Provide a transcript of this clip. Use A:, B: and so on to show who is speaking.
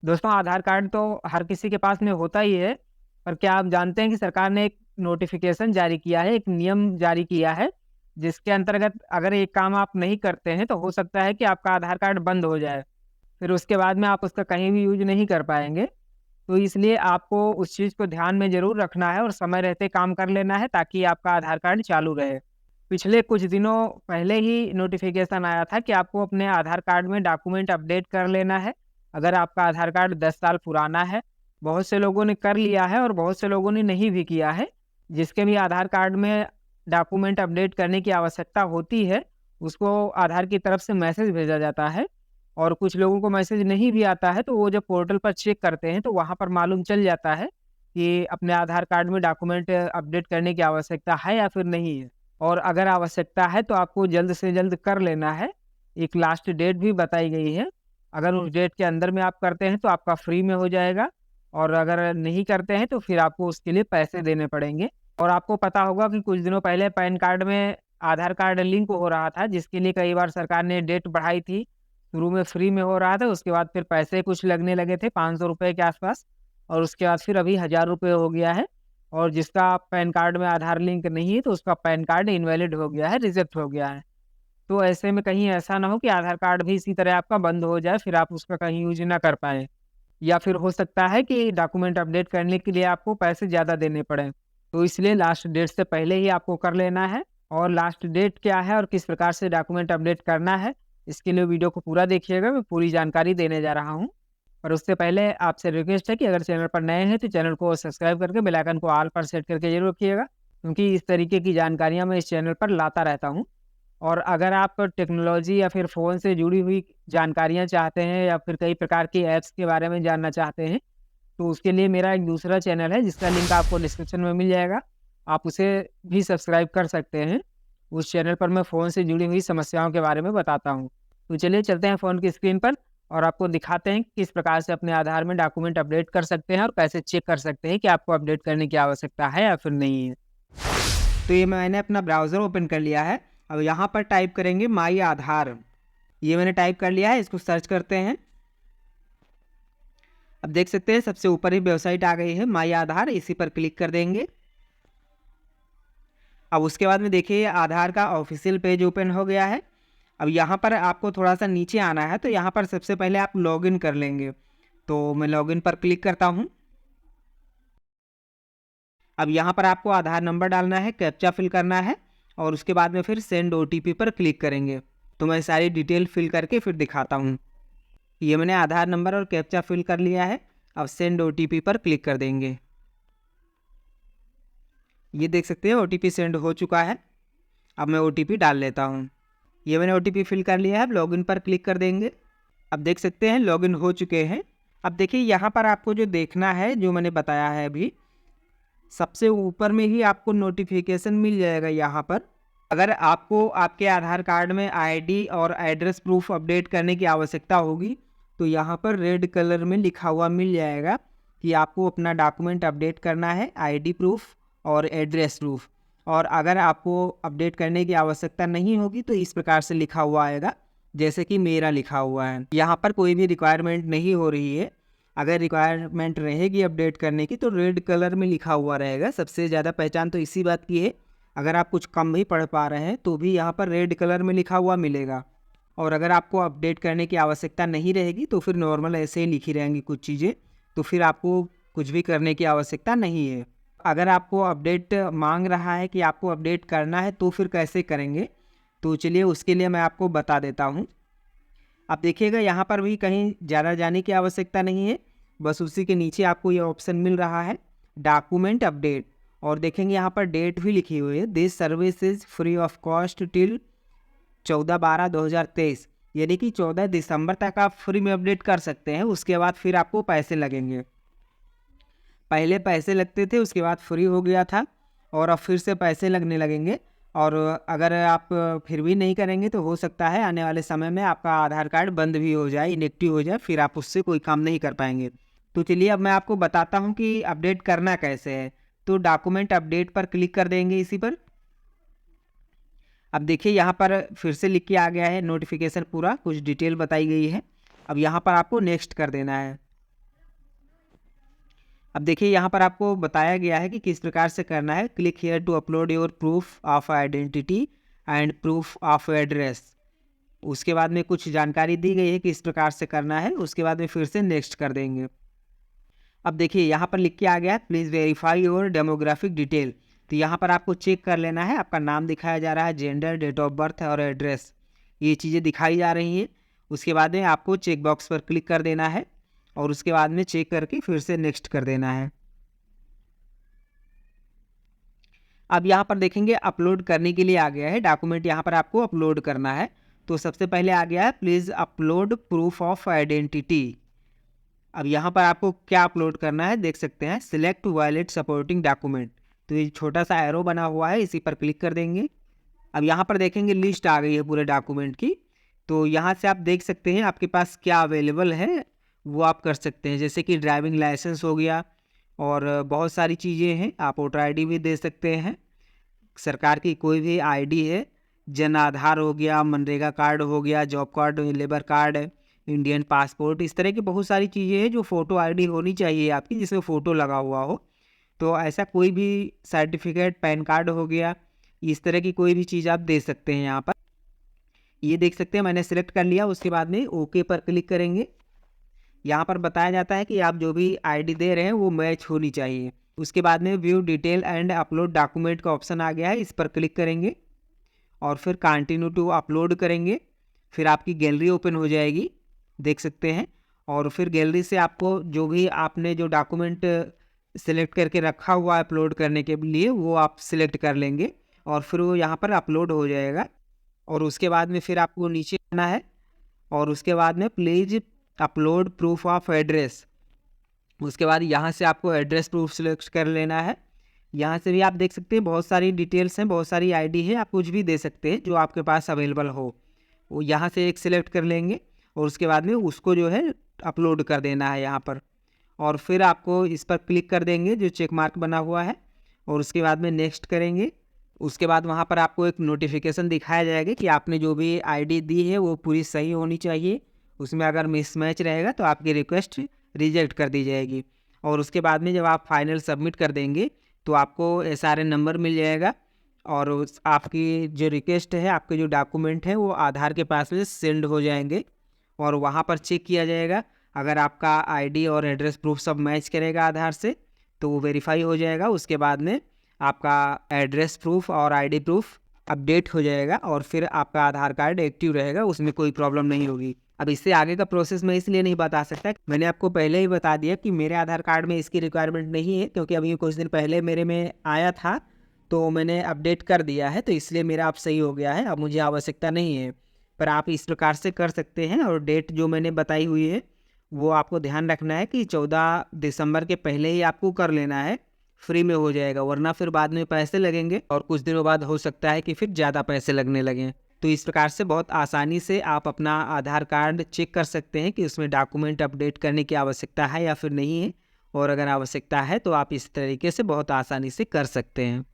A: दोस्तों, आधार कार्ड तो हर किसी के पास में होता ही है, पर क्या आप जानते हैं कि सरकार ने एक नोटिफ़िकेशन जारी किया है, एक नियम जारी किया है, जिसके अंतर्गत अगर एक काम आप नहीं करते हैं, तो हो सकता है कि आपका आधार कार्ड बंद हो जाए। फिर उसके बाद में आप उसका कहीं भी यूज़ नहीं कर पाएँगे। तो इसलिए आपको उस चीज़ को ध्यान में ज़रूर रखना है और समय रहते काम कर लेना है, ताकि आपका आधार कार्ड चालू रहे। पिछले कुछ दिनों पहले ही नोटिफ़िकेशन आया था कि आपको अपने आधार कार्ड में डॉक्यूमेंट अपडेट कर लेना है, अगर आपका आधार कार्ड 10 साल पुराना है। बहुत से लोगों ने कर लिया है और बहुत से लोगों ने नहीं भी किया है। जिसके भी आधार कार्ड में डॉक्यूमेंट अपडेट करने की आवश्यकता होती है, उसको आधार की तरफ से मैसेज भेजा जाता है और कुछ लोगों को मैसेज नहीं भी आता है, तो वो जब पोर्टल पर चेक करते हैं, तो वहाँ पर मालूम चल जाता है कि अपने आधार कार्ड में डॉक्यूमेंट अपडेट करने की आवश्यकता है या फिर नहीं है। और अगर आवश्यकता है तो आपको जल्द से जल्द कर लेना है। एक लास्ट डेट भी बताई गई है। अगर उस डेट के अंदर में आप करते हैं तो आपका फ्री में हो जाएगा और अगर नहीं करते हैं तो फिर आपको उसके लिए पैसे देने पड़ेंगे। और आपको पता होगा कि कुछ दिनों पहले पैन कार्ड में आधार कार्ड लिंक हो रहा था, जिसके लिए कई बार सरकार ने डेट बढ़ाई थी। शुरू में फ्री में हो रहा था, उसके बाद फिर पैसे कुछ लगने लगे थे ₹500 के आसपास और उसके बाद फिर अभी ₹1000 हो गया है। और जिसका पैन कार्ड में आधार लिंक नहीं है, तो उसका पैन कार्ड इनवैलिड हो गया है, रिजेक्ट हो गया है। तो ऐसे में कहीं ऐसा ना हो कि आधार कार्ड भी इसी तरह आपका बंद हो जाए, फिर आप उसका कहीं यूज़ ना कर पाएँ। या फिर हो सकता है कि डॉक्यूमेंट अपडेट करने के लिए आपको पैसे ज़्यादा देने पड़ें। तो इसलिए लास्ट डेट से पहले ही आपको कर लेना है। और लास्ट डेट क्या है और किस प्रकार से डॉक्यूमेंट अपडेट करना है, इसके लिए वीडियो को पूरा देखिएगा, मैं पूरी जानकारी देने जा रहा हूँ। और उससे पहले आपसे रिक्वेस्ट है कि अगर चैनल पर नए हैं तो चैनल को सब्सक्राइब करके बेल आइकन को ऑल पर सेट करके ज़रूर रखिएगा, क्योंकि इस तरीके की जानकारियाँ मैं इस चैनल पर लाता रहता हूँ। और अगर आप टेक्नोलॉजी या फिर फ़ोन से जुड़ी हुई जानकारियाँ चाहते हैं या फिर कई प्रकार की ऐप्स के बारे में जानना चाहते हैं, तो उसके लिए मेरा एक दूसरा चैनल है जिसका लिंक आपको डिस्क्रिप्शन में मिल जाएगा। आप उसे भी सब्सक्राइब कर सकते हैं। उस चैनल पर मैं फ़ोन से जुड़ी हुई समस्याओं के बारे में बताता हूँ। तो चलिए चलते हैं फ़ोन की स्क्रीन पर और आपको दिखाते हैं कि किस प्रकार से अपने आधार में डॉक्यूमेंट अपडेट कर सकते हैं और कैसे चेक कर सकते हैं कि आपको अपडेट करने की आवश्यकता है या फिर नहीं है। तो ये मैंने अपना ब्राउज़र ओपन कर लिया है। अब यहाँ पर टाइप करेंगे माई आधार। ये मैंने टाइप कर लिया है, इसको सर्च करते हैं। अब देख सकते हैं सबसे ऊपर ही वेबसाइट आ गई है माई आधार, इसी पर क्लिक कर देंगे। अब उसके बाद में देखिए आधार का ऑफिशियल पेज ओपन हो गया है। अब यहाँ पर आपको थोड़ा सा नीचे आना है, तो यहाँ पर सबसे पहले आप लॉगिन कर लेंगे। तो मैं लॉगिन पर क्लिक करता हूँ। अब यहाँ पर आपको आधार नंबर डालना है, कैप्चा फिल करना है और उसके बाद में फिर सेंड ओटीपी पर क्लिक करेंगे। तो मैं सारी डिटेल फिल करके फिर दिखाता हूँ। ये मैंने आधार नंबर और कैप्चा फिल कर लिया है। अब सेंड ओटीपी पर क्लिक कर देंगे। ये देख सकते हैं ओटीपी सेंड हो चुका है। अब मैं ओटीपी डाल लेता हूँ। ये मैंने ओटीपी फिल कर लिया है। अब लॉगिन पर क्लिक कर देंगे। अब देख सकते हैं लॉगिन हो चुके हैं। अब देखिए यहाँ पर आपको जो देखना है, जो मैंने बताया है अभी, सबसे ऊपर में ही आपको नोटिफिकेशन मिल जाएगा। यहाँ पर अगर आपको आपके आधार कार्ड में आईडी और एड्रेस प्रूफ अपडेट करने की आवश्यकता होगी, तो यहाँ पर रेड कलर में लिखा हुआ मिल जाएगा कि आपको अपना डॉक्यूमेंट अपडेट करना है, आईडी प्रूफ और एड्रेस प्रूफ। और अगर आपको अपडेट करने की आवश्यकता नहीं होगी तो इस प्रकार से लिखा हुआ आएगा, जैसे कि मेरा लिखा हुआ है। यहाँ पर कोई भी रिक्वायरमेंट नहीं हो रही है। अगर रिक्वायरमेंट रहेगी अपडेट करने की तो रेड कलर में लिखा हुआ रहेगा। सबसे ज़्यादा पहचान तो इसी बात की है। अगर आप कुछ कम भी पढ़ पा रहे हैं तो भी यहाँ पर रेड कलर में लिखा हुआ मिलेगा। और अगर आपको अपडेट करने की आवश्यकता नहीं रहेगी तो फिर नॉर्मल ऐसे ही लिखी रहेंगी कुछ चीज़ें, तो फिर आपको कुछ भी करने की आवश्यकता नहीं है। अगर आपको अपडेट मांग रहा है कि आपको अपडेट करना है तो फिर कैसे करेंगे, तो चलिए उसके लिए मैं आपको बता देता हूँ। आप देखिएगा यहाँ पर भी कहीं ज़्यादा जाने की आवश्यकता नहीं है। बस उसी के नीचे आपको ये ऑप्शन मिल रहा है डॉक्यूमेंट अपडेट, और देखेंगे यहाँ पर डेट भी लिखी हुई है, this service is free of cost till 14/12/2023, यानी कि 14 दिसंबर तक आप फ्री में अपडेट कर सकते हैं। उसके बाद फिर आपको पैसे लगेंगे। पहले पैसे लगते थे, उसके बाद फ्री हो गया था और अब फिर से पैसे लगने लगेंगे। और अगर आप फिर भी नहीं करेंगे तो हो सकता है आने वाले समय में आपका आधार कार्ड बंद भी हो जाए, इनएक्टिव हो जाए, फिर आप उससे कोई काम नहीं कर पाएंगे। तो चलिए अब मैं आपको बताता हूँ कि अपडेट करना कैसे है। तो डॉक्यूमेंट अपडेट पर क्लिक कर देंगे इसी पर। अब देखिए यहाँ पर फिर से लिख के आ गया है नोटिफिकेशन, पूरा कुछ डिटेल बताई गई है। अब यहाँ पर आपको नेक्स्ट कर देना है।
B: अब देखिए यहाँ पर आपको बताया गया है कि किस प्रकार से करना है। Click here to upload your proof of identity and proof of address. उसके बाद में कुछ जानकारी दी गई है कि इस प्रकार से करना है, उसके बाद में फिर से नेक्स्ट कर देंगे। अब देखिए यहाँ पर लिख के आ गया है please verify your demographic detail. तो यहाँ पर आपको चेक कर लेना है, आपका नाम दिखाया जा रहा है, जेंडर, डेट ऑफ बर्थ और एड्रेस, ये चीज़ें दिखाई जा रही हैं। उसके बाद में आपको चेक बॉक्स पर क्लिक कर देना है और उसके बाद में चेक करके फिर से नेक्स्ट कर देना है। अब यहाँ पर देखेंगे अपलोड करने के लिए आ गया है, डॉक्यूमेंट यहाँ पर आपको अपलोड करना है। तो सबसे पहले आ गया है please upload proof of identity. अब यहाँ पर आपको क्या अपलोड करना है देख सकते हैं, सिलेक्ट वैलिड सपोर्टिंग डॉक्यूमेंट। तो ये छोटा सा एरो बना हुआ है, इसी पर क्लिक कर देंगे। अब यहाँ पर देखेंगे लिस्ट आ गई है पूरे डॉक्यूमेंट की। तो यहाँ से आप देख सकते हैं आपके पास क्या अवेलेबल है वो आप कर सकते हैं, जैसे कि ड्राइविंग लाइसेंस हो गया और बहुत सारी चीज़ें हैं। आप वोटर आईडी भी दे सकते हैं, सरकार की कोई भी आईडी है, जन आधार हो गया, मनरेगा कार्ड हो गया, job card, labour card, Indian passport, इस तरह की बहुत सारी चीज़ें हैं जो फ़ोटो आईडी होनी चाहिए आपकी, जिसमें फ़ोटो लगा हुआ हो। तो ऐसा कोई भी सर्टिफिकेट, पैन कार्ड हो गया, इस तरह की कोई भी चीज़ आप दे सकते हैं यहाँ पर। ये देख सकते हैं मैंने सिलेक्ट कर लिया, उसके बाद में ओके पर क्लिक करेंगे। यहाँ पर बताया जाता है कि आप जो भी आईडी दे रहे हैं वो मैच होनी चाहिए। उसके बाद में view detail and upload document का ऑप्शन आ गया है, इस पर क्लिक करेंगे और फिर कंटिन्यू टू अपलोड करेंगे। फिर आपकी गैलरी ओपन हो जाएगी, देख सकते हैं। और फिर गैलरी से आपको जो भी आपने जो डॉक्यूमेंट सिलेक्ट करके रखा हुआ है अपलोड करने के लिए, वो आप सिलेक्ट कर लेंगे और फिर वो यहाँ पर अपलोड हो जाएगा। और उसके बाद में फिर आपको नीचे आना है और उसके बाद में please upload proof of address. उसके बाद यहाँ से आपको एड्रेस प्रूफ सिलेक्ट कर लेना है। यहाँ से भी आप देख सकते हैं बहुत सारी डिटेल्स हैं, बहुत सारी आईडी है, आप कुछ भी दे सकते हैं जो आपके पास अवेलेबल हो। वो यहाँ से एक सिलेक्ट कर लेंगे और उसके बाद में उसको जो है अपलोड कर देना है यहाँ पर। और फिर आपको इस पर क्लिक कर देंगे जो चेक मार्क बना हुआ है और उसके बाद में नेक्स्ट करेंगे। उसके बाद वहाँ पर आपको एक नोटिफिकेशन दिखाया जाएगा कि आपने जो भी आईडी दी है वो पूरी सही होनी चाहिए। उसमें अगर मिसमैच रहेगा तो आपकी रिक्वेस्ट रिजेक्ट कर दी जाएगी। और उसके बाद में जब आप फाइनल सबमिट कर देंगे तो आपको SRN नंबर मिल जाएगा और आपकी जो रिक्वेस्ट है, आपके जो डॉक्यूमेंट हैं वो आधार के पास में सेंड हो जाएंगे और वहाँ पर चेक किया जाएगा। अगर आपका आईडी और एड्रेस प्रूफ सब मैच करेगा आधार से तो वो वेरीफाई हो जाएगा। उसके बाद में आपका एड्रेस प्रूफ और आईडी प्रूफ अपडेट हो जाएगा और फिर आपका आधार कार्ड एक्टिव रहेगा, उसमें कोई प्रॉब्लम नहीं होगी। अब इससे आगे का प्रोसेस मैं इसलिए नहीं बता सकता, मैंने आपको पहले ही बता दिया कि मेरे आधार कार्ड में इसकी रिक्वायरमेंट नहीं है, क्योंकि अभी कुछ दिन पहले मेरे में आया था तो मैंने अपडेट कर दिया है, तो इसलिए मेरा अब सही हो गया है, अब मुझे आवश्यकता नहीं है। पर आप इस प्रकार से कर सकते हैं। और डेट जो मैंने बताई हुई है वो आपको ध्यान रखना है कि 14 दिसंबर के पहले ही आपको कर लेना है, फ्री में हो जाएगा, वरना फिर बाद में पैसे लगेंगे और कुछ दिनों बाद हो सकता है कि फिर ज़्यादा पैसे लगने लगें। तो इस प्रकार से बहुत आसानी से आप अपना आधार कार्ड चेक कर सकते हैं कि उसमें डॉक्यूमेंट अपडेट करने की आवश्यकता है या फिर नहीं है, और अगर आवश्यकता है तो आप इस तरीके से बहुत आसानी से कर सकते हैं।